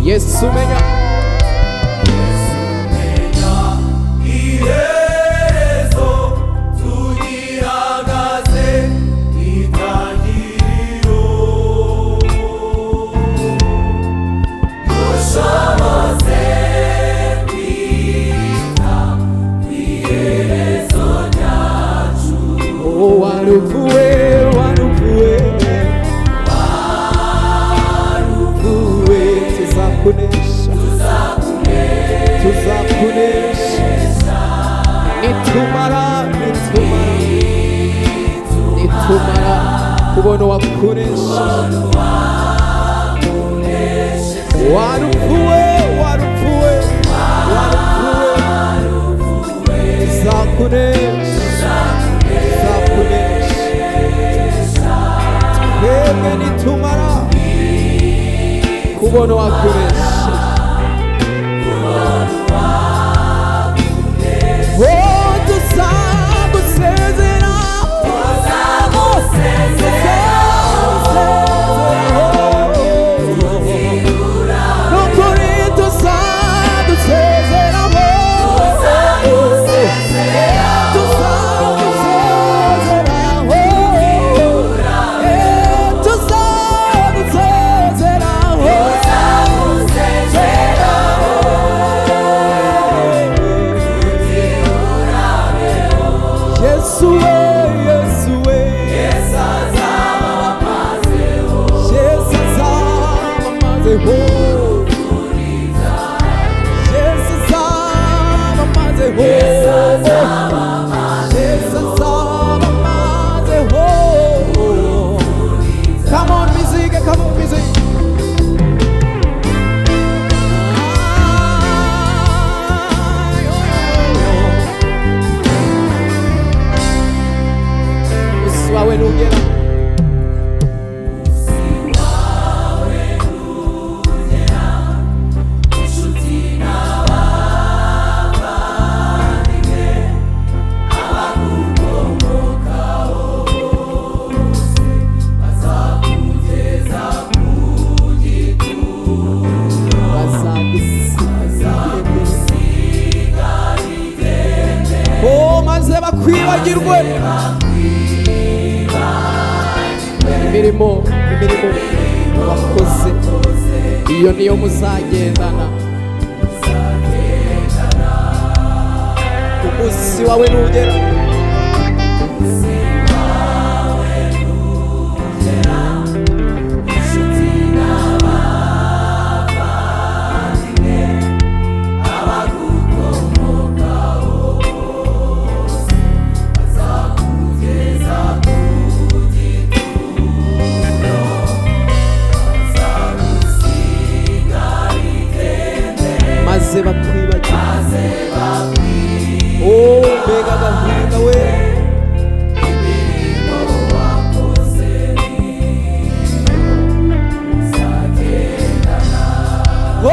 Yesu menya iherezo tugihagaze itangiriro dushoboze kwita iherezo ryacu. Waruvuwe tuzakunesha nitumara kubona uwakunesheje. Waruvuwe tuzakunesha twebwe nitumara kubona uwakunesheje. Bakwibagirwe imirimo wakoze, iyo niyo muzagendana. Umunsi wawe nugera, inshuti n'abavandimwe abagukomokaho bazakugeza ku gituro, bazagusiga rigende maze bakwibagirwe. Oh, mbega agahinda we, imirimo wakoze uzagendana. Oh,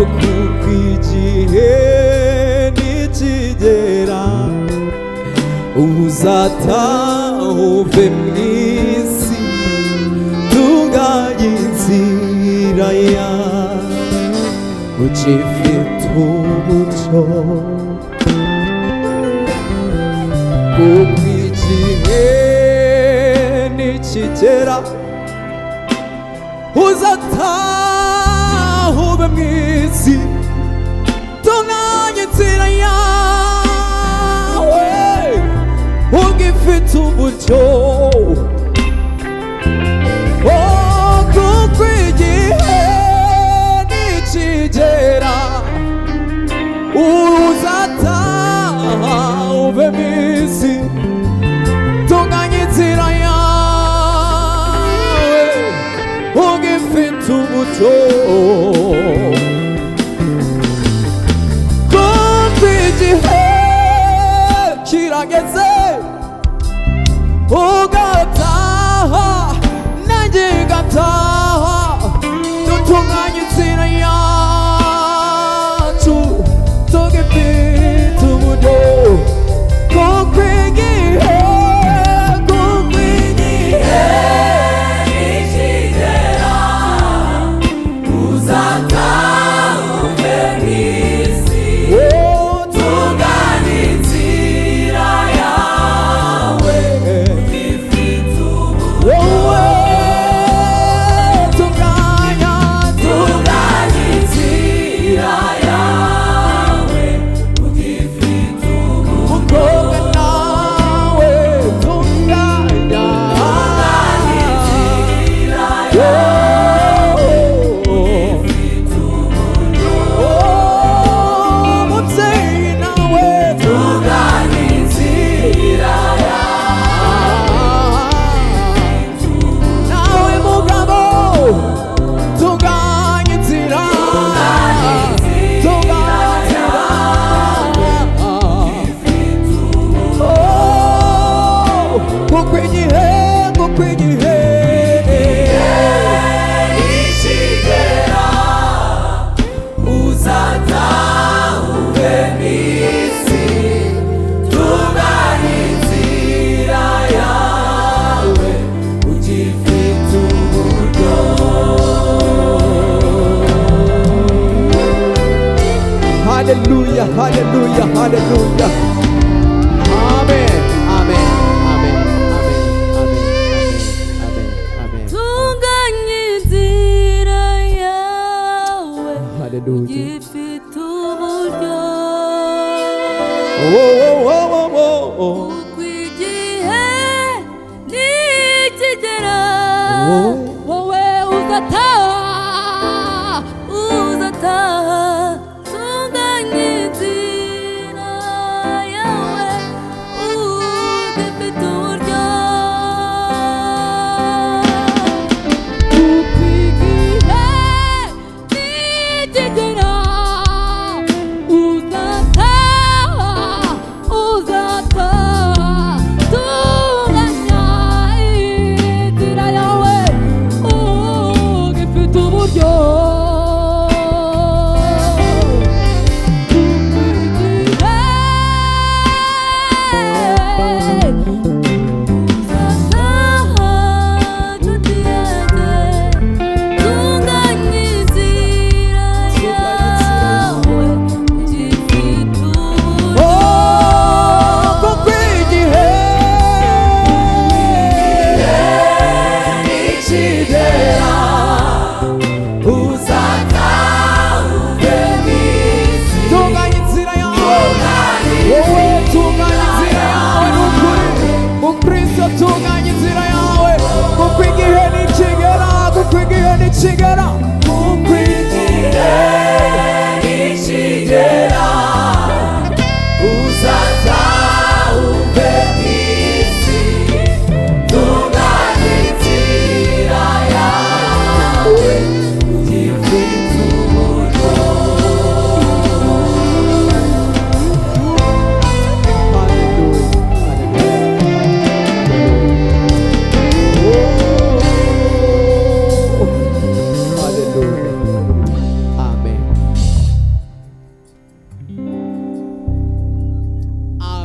kuko igihe nikigera uzataha uve mu isi tunganye inzira yawe ukifite umucyo kuko igihe nikigera uzataha uve mu isi tunganye inzira yawe ugifite umucyo kuko igihe nikigera uzataha uve mu isi tunganye inzira yawe ugifite umucyo kuko igihe kirageze ugataha nanjye ngataha dutunganye inzira yacu tugifite umucyo kuko igihe nikigera uzataha uve mu isi tunganye inzira yawe ugifite umucyo tunganye inzira yawe ugifite umucyo Hallelujah, hallelujah, hallelujah. Amen, amen, amen, amen, amen, amen, amen. tunganye inzira yawe Hallelujah. ugifite uburyo Oh, oh, oh, oh, oh, oh. kuko igihe nikigera Oh. wowe uzataha tunganye inzira yawe ugifite uburyo kuko igihe nikigera uzataha tunganya inzira yawe ugifite uburyo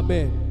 amen.